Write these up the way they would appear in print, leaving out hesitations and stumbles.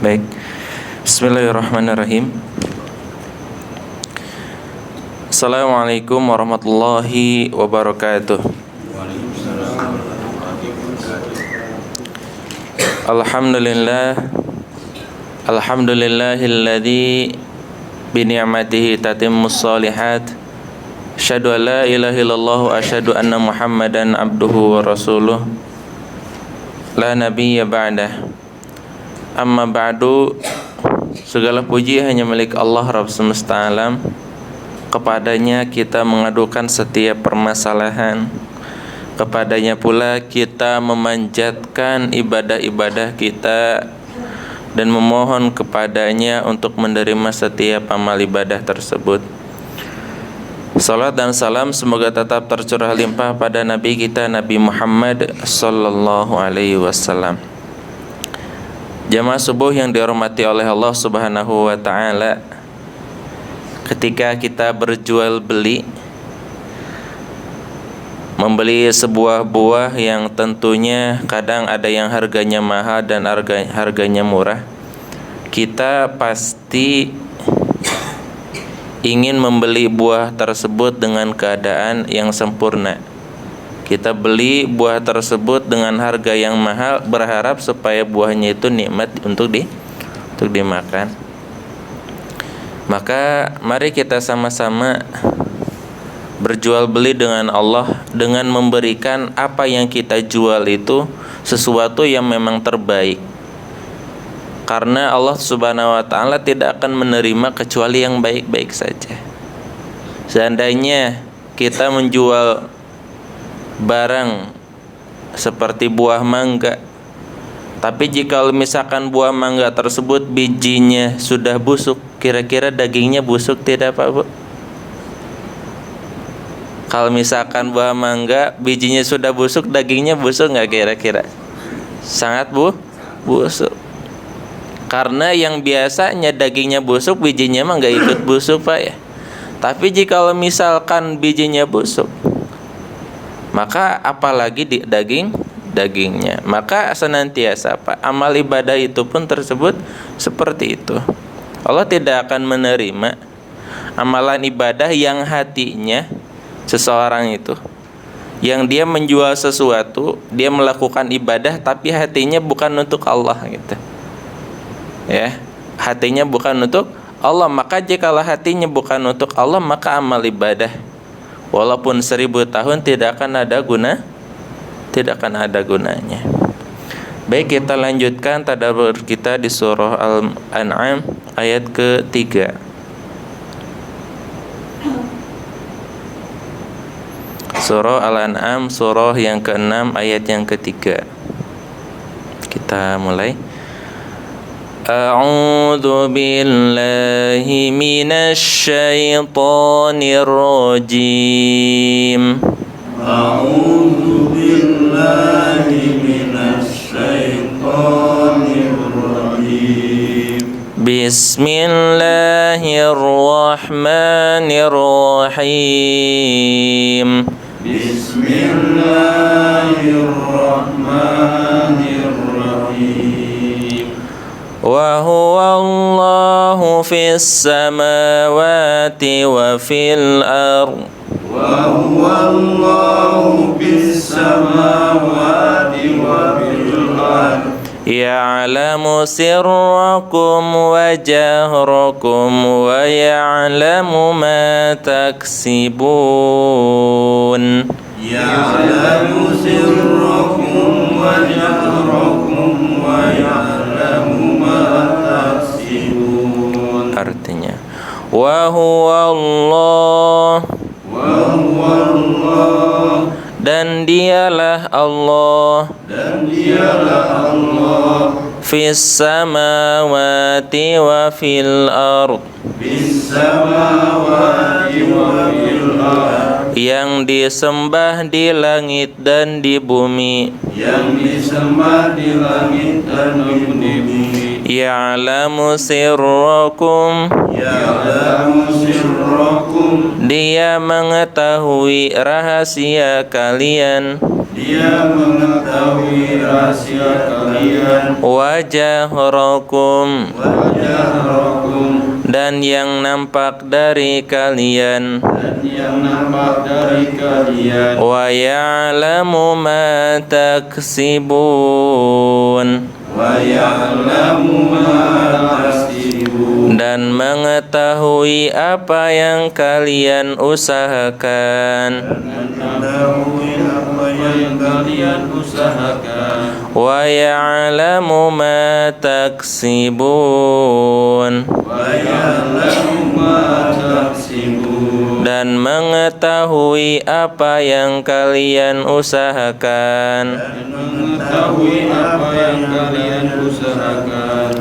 Baik. Bismillahirrahmanirrahim. Assalamualaikum warahmatullahi wabarakatuh. Alhamdulillahilladzi bi ni'matihi tatimmus shalihat. Asyhadu an la ilaha illallah wa asyhadu anna Muhammadan abduhu wa rasuluh. La nabiyya ba'dah. Amma ba'du. Segala puji hanya milik Allah Rabb semesta alam. Kepadanya kita mengadukan setiap permasalahan. Kepadanya pula kita memanjatkan ibadah-ibadah kita dan memohon kepadanya untuk menerima setiap amal ibadah tersebut. Salat dan salam semoga tetap tercurah limpah pada Nabi kita Nabi Muhammad sallallahu alaihi wasallam. Jamaah subuh yang dihormati oleh Allah Subhanahu wa taala, ketika kita berjual beli, membeli sebuah buah yang tentunya kadang ada yang harganya mahal dan harganya murah, kita pasti ingin membeli buah tersebut dengan keadaan yang sempurna. Kita beli buah tersebut dengan harga yang mahal, berharap supaya buahnya itu nikmat untuk dimakan. Maka mari kita sama-sama berjual beli dengan Allah dengan memberikan apa yang kita jual itu sesuatu yang memang terbaik. Karena Allah Subhanahu wa taala tidak akan menerima kecuali yang baik-baik saja. Seandainya kita menjual barang seperti buah mangga, tapi jika misalkan buah mangga tersebut bijinya sudah busuk, kira-kira dagingnya busuk tidak Pak Bu? Kalau misalkan buah mangga bijinya sudah busuk, dagingnya busuk nggak kira-kira? Sangat busuk. Karena yang biasanya dagingnya busuk, bijinya mah nggak ikut busuk Pak ya. Tapi jika misalkan bijinya busuk, maka apalagi di dagingnya. Maka senantiasa Pak, amal ibadah itu pun tersebut seperti itu. Allah tidak akan menerima amalan ibadah yang hatinya seseorang itu, yang dia menjual sesuatu, dia melakukan ibadah tapi hatinya bukan untuk Allah gitu. Ya, hatinya bukan untuk Allah. Maka jikalau hatinya bukan untuk Allah, maka amal ibadah walaupun 1000 tahun tidak akan ada gunanya. Baik, kita lanjutkan tadabbur kita di surah Al-An'am ayat ke-3. Surah Al-An'am, surah yang ke-6 ayat yang ke-3. Kita mulai. A'udzu billahi minasy syaithanir rajim. A'udzu billahi minasy syaithanir rajim. Bismillahirrahmanirrahim. Bismillahirrahmanirrahim. Wa huwallahu fis samawati wa fil ardh. Wa huwallahu fis samawati wa fil ardh. Ya'lamu sirrakum wa jahrakum wa ya'lamu ma taksibun. Ya'lamu sirrakum wa jahrakum wa ya'lamu ma taksibun. Artinya, wa huwallah, dan dialah Allah, fis samawati wa fil ardh, yang disembah di langit dan di bumi. Ya'lamu sirrakum, Dia mengetahui rahasia kalian. Dia mengetahui rahasia kalian. Wa jahrakum, Wajahrakum, dan yang nampak dari kalian. dan yang nampak dari kalian. Wa ya'lamu ma taksibun, Wa ya'lamu ma taksibun, dan mengetahui apa yang kalian usahakan. mengetahui apa yang kalian usahakan. Wa ya'lamu ma taksibun, Wa ya'lamu ma taksibun, dan mengetahui apa yang kalian usahakan. dan mengetahui apa yang kalian usahakan.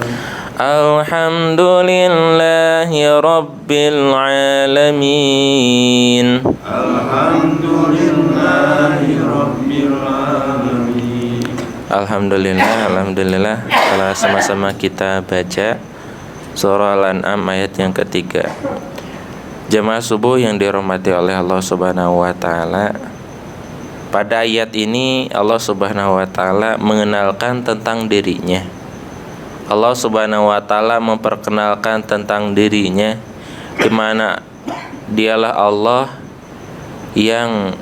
Alhamdulillahi Rabbil Alamin. Alhamdulillahi Rabbil Alamin. Alhamdulillah. Telah sama-sama kita baca surah Al-An'am ayat yang ketiga. Jemaah subuh yang dirahmati oleh Allah Subhanahu wa taala. Pada ayat ini Allah Subhanahu wa taala mengenalkan tentang dirinya. Allah Subhanahu wa taala memperkenalkan tentang dirinya, di mana dialah Allah yang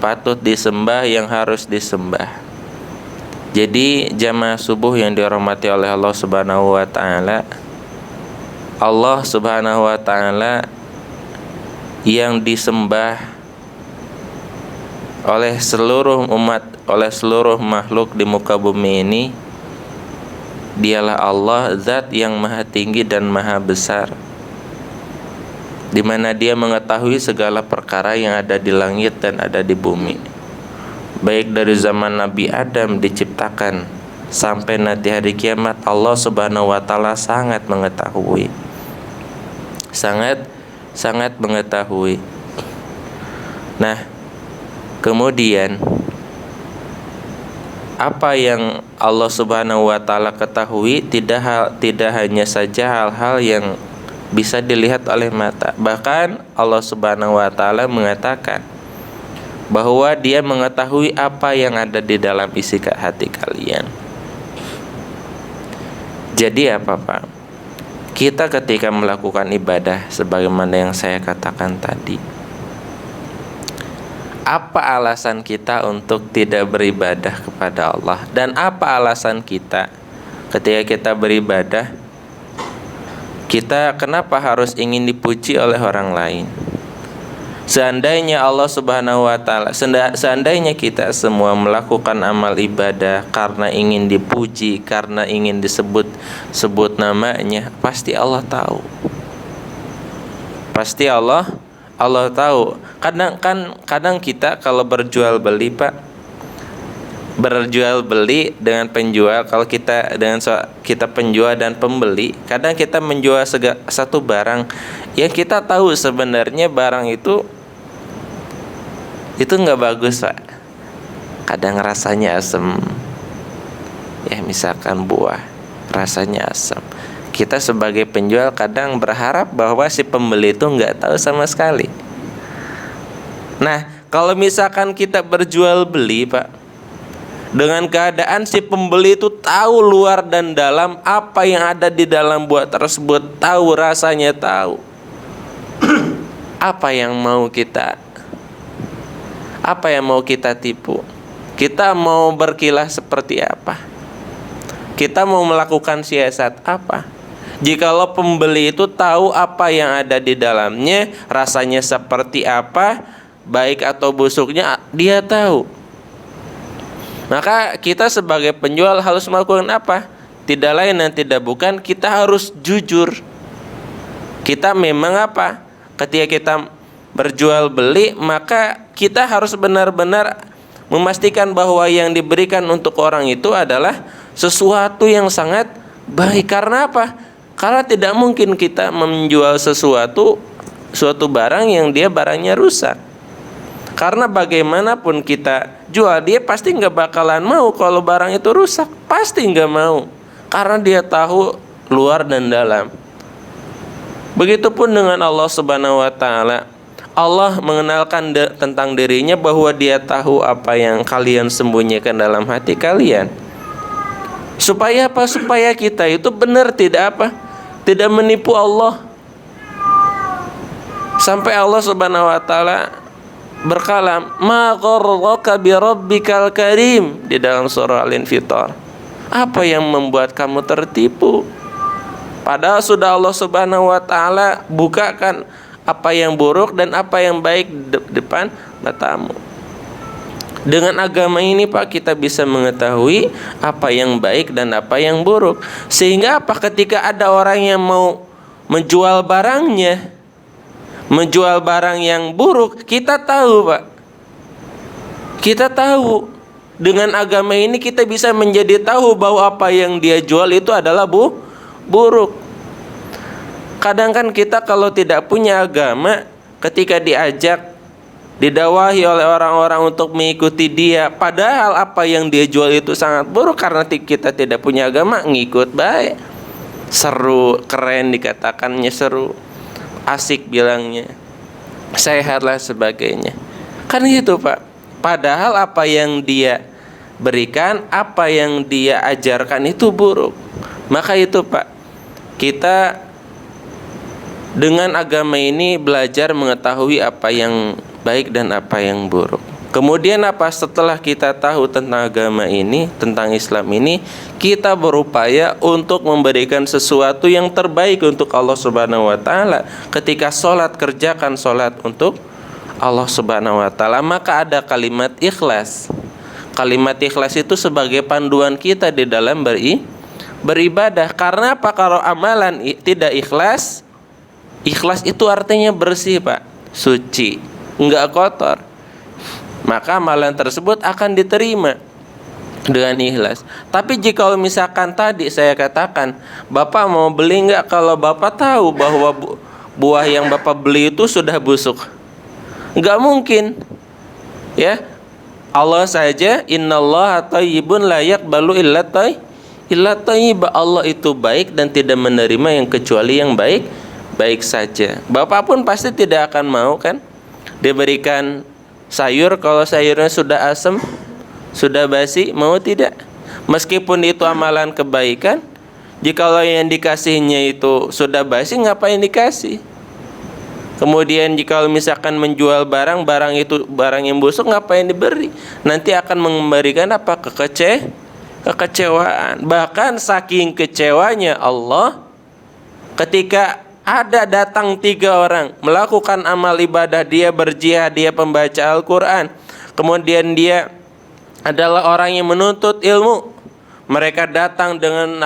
patut disembah, yang harus disembah. Jadi jamaah subuh yang dirahmati oleh Allah Subhanahu wa taala, Allah Subhanahu wa taala yang disembah oleh seluruh umat, oleh seluruh makhluk di muka bumi ini, dialah Allah, zat yang maha tinggi dan maha besar, di mana Dia mengetahui segala perkara yang ada di langit dan ada di bumi, baik dari zaman Nabi Adam diciptakan sampai nanti hari kiamat. Allah Subhanahu wa taala sangat mengetahui, sangat mengetahui. Nah, kemudian apa yang Allah Subhanahu wa taala ketahui tidak hanya saja hal-hal yang bisa dilihat oleh mata. Bahkan Allah Subhanahu wa taala mengatakan bahwa Dia mengetahui apa yang ada di dalam isi hati kalian. Jadi apa Pak? Kita ketika melakukan ibadah sebagaimana yang saya katakan tadi, apa alasan kita untuk tidak beribadah kepada Allah? Dan apa alasan kita ketika kita beribadah, kita kenapa harus ingin dipuji oleh orang lain? Seandainya Allah Subhanahu wa taala, seandainya kita semua melakukan amal ibadah karena ingin dipuji, karena ingin disebut namanya, pasti Allah tahu. Pasti Allah tahu. Kadang kita kalau berjual beli Pak, berjual beli dengan penjual, kalau kita penjual dan pembeli, kadang kita menjual satu barang yang kita tahu sebenarnya barang itu nggak bagus Pak. Kadang rasanya asam, ya misalkan buah rasanya asam. Kita sebagai penjual kadang berharap bahwa si pembeli itu nggak tahu sama sekali. Nah, kalau misalkan kita berjual beli Pak, dengan keadaan si pembeli itu tahu luar dan dalam apa yang ada di dalam buah tersebut, tahu rasanya, tahu apa yang mau kita tipu? Kita mau berkilah seperti apa? Kita mau melakukan siasat apa? Jikalau pembeli itu tahu apa yang ada di dalamnya, rasanya seperti apa, baik atau busuknya, dia tahu. Maka kita sebagai penjual harus melakukan apa? Tidak lain dan tidak bukan, kita harus jujur. Kita memang apa? Ketika kita berjual beli, maka kita harus benar-benar memastikan bahwa yang diberikan untuk orang itu adalah sesuatu yang sangat baik. Karena apa? Karena tidak mungkin kita menjual suatu barang yang dia barangnya rusak. Karena bagaimanapun kita jual, dia pasti nggak bakalan mau kalau barang itu rusak. Pasti nggak mau. Karena dia tahu luar dan dalam. Begitupun dengan Allah Subhanahu wa taala. Allah mengenalkan tentang dirinya bahwa Dia tahu apa yang kalian sembunyikan dalam hati kalian. Supaya apa? Supaya kita itu benar tidak apa? Tidak menipu Allah. Sampai Allah Subhanahu wa taala berkalam, "Ma gharraka bi rabbikal karim" di dalam surah Al-Infitar. Apa yang membuat kamu tertipu? Padahal sudah Allah Subhanahu wa taala bukakan apa yang buruk dan apa yang baik depan matamu. Dengan agama ini Pak, kita bisa mengetahui apa yang baik dan apa yang buruk. Sehingga apa? Ketika ada orang yang mau menjual barangnya, menjual barang yang buruk, kita tahu Pak. Kita tahu. Dengan agama ini kita bisa menjadi tahu bahwa apa yang dia jual itu adalah buruk. Kadang kan kita kalau tidak punya agama, ketika diajak, didawahi oleh orang-orang untuk mengikuti dia, padahal apa yang dia jual itu sangat buruk, karena kita tidak punya agama, ngikut baik. Seru, keren dikatakannya, seru, asik bilangnya, sehat lah sebagainya. Kan gitu Pak. Padahal apa yang dia berikan, apa yang dia ajarkan itu buruk. Maka itu Pak, kita dengan agama ini belajar mengetahui apa yang baik dan apa yang buruk. Kemudian apa? Setelah kita tahu tentang agama ini, tentang Islam ini, kita berupaya untuk memberikan sesuatu yang terbaik untuk Allah Subhanahu wa taala. Ketika sholat, kerjakan sholat untuk Allah Subhanahu wa taala. Maka ada kalimat ikhlas. Kalimat ikhlas itu sebagai panduan kita di dalam beribadah. Karena apa? Kalau amalan tidak ikhlas, ikhlas itu artinya bersih Pak, suci, enggak kotor, maka amalan tersebut akan diterima dengan ikhlas. Tapi jika misalkan tadi saya katakan, Bapak mau beli enggak kalau Bapak tahu bahwa buah yang Bapak beli itu sudah busuk? Enggak mungkin. Ya. Allah saja, innallaha thayyibun la yaqbalu illa thayyiba. Allah itu baik dan tidak menerima yang kecuali yang baik saja. Bapak pun pasti tidak akan mau kan diberikan sayur kalau sayurnya sudah asam, sudah basi, mau tidak? Meskipun itu amalan kebaikan, jikalau yang dikasihnya itu sudah basi, ngapain dikasih? Kemudian jika misalkan menjual barang itu barang yang busuk, ngapain diberi? Nanti akan memberikan apa? Kekecewaan. Bahkan saking kecewanya Allah, ketika ada datang 3 orang melakukan amal ibadah, dia berjihad, dia pembaca Al-Quran, kemudian dia adalah orang yang menuntut ilmu. Mereka datang dengan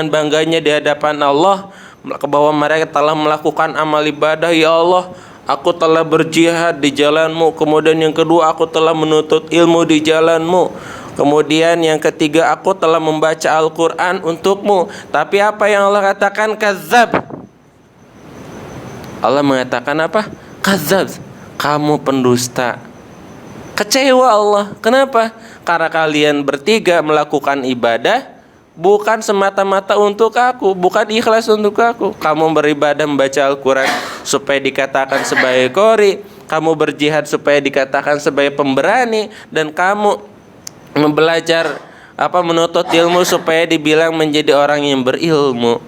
bangganya di hadapan Allah, bahwa mereka telah melakukan amal ibadah. Ya Allah, aku telah berjihad di jalan-Mu. Kemudian yang kedua, aku telah menuntut ilmu di jalan-Mu. Kemudian yang ketiga, aku telah membaca Al-Quran untuk-Mu. Tapi apa yang Allah katakan? Kadzab. Allah mengatakan apa? Kadzab, kamu pendusta. Kecewa Allah. Kenapa? Karena kalian bertiga melakukan ibadah bukan semata-mata untuk aku, bukan ikhlas untuk aku. Kamu beribadah membaca Al-Quran supaya dikatakan sebagai qori, kamu berjihad supaya dikatakan sebagai pemberani, dan kamu belajar menuntut ilmu supaya dibilang menjadi orang yang berilmu.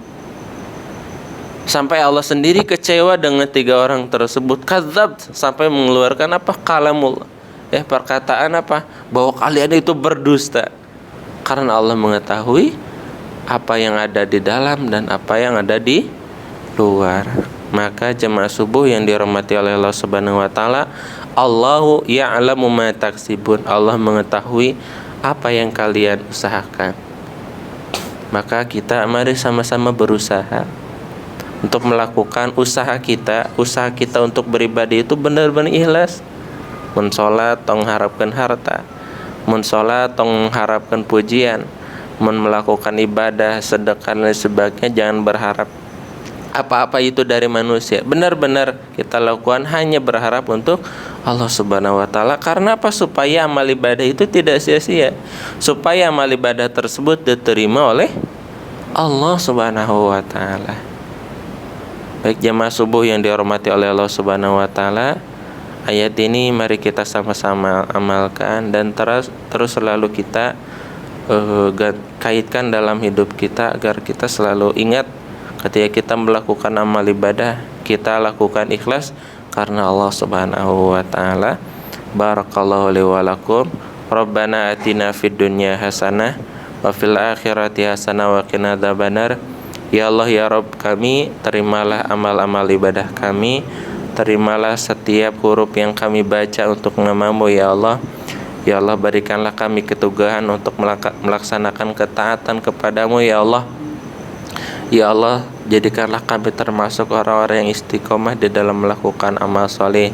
Sampai Allah sendiri kecewa dengan 3 orang tersebut. Kadzab, sampai mengeluarkan kalamul, perkataan bahwa kalian itu berdusta. Karena Allah mengetahui apa yang ada di dalam dan apa yang ada di luar. Maka jemaah subuh yang dirahmati oleh Allah Subhanahu wa taala, Allahu ya'lamu ma taksibun. Allah mengetahui apa yang kalian usahakan. Maka kita mari sama-sama berusaha untuk melakukan usaha kita untuk beribadah itu benar-benar ikhlas. Mun salat tong harapkan harta, mun salat tong mengharapkan pujian, mun melakukan ibadah, sedekah dan sebagainya, jangan berharap apa-apa itu dari manusia. Benar-benar kita lakukan hanya berharap untuk Allah Subhanahu wa taala. Karena apa? Supaya amal ibadah itu tidak sia-sia, supaya amal ibadah tersebut diterima oleh Allah Subhanahu wa taala. Baik jemaah subuh yang dihormati oleh Allah Subhanahu wa taala, Ayat ini mari kita sama-sama amalkan dan terus selalu kita kaitkan dalam hidup kita agar kita selalu ingat ketika kita melakukan amal ibadah, kita lakukan ikhlas karena Allah Subhanahu wa taala. Barakallahu li wa lakum. Rabbana atina fid dunya hasanah wa fil akhirati hasanah wa qina adzabannar. Ya Allah ya Rabb kami, terimalah amal-amal ibadah kami, terimalah setiap huruf yang kami baca untuk namamu ya Allah. Ya Allah, berikanlah kami keteguhan untuk melaksanakan ketaatan kepadamu ya Allah. Ya Allah, jadikanlah kami termasuk orang-orang yang istiqomah di dalam melakukan amal soleh.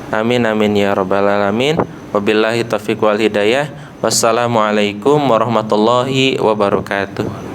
Amin amin ya rabbal alamin. Wabillahi taufiq wal hidayah. Wassalamualaikum warahmatullahi wabarakatuh.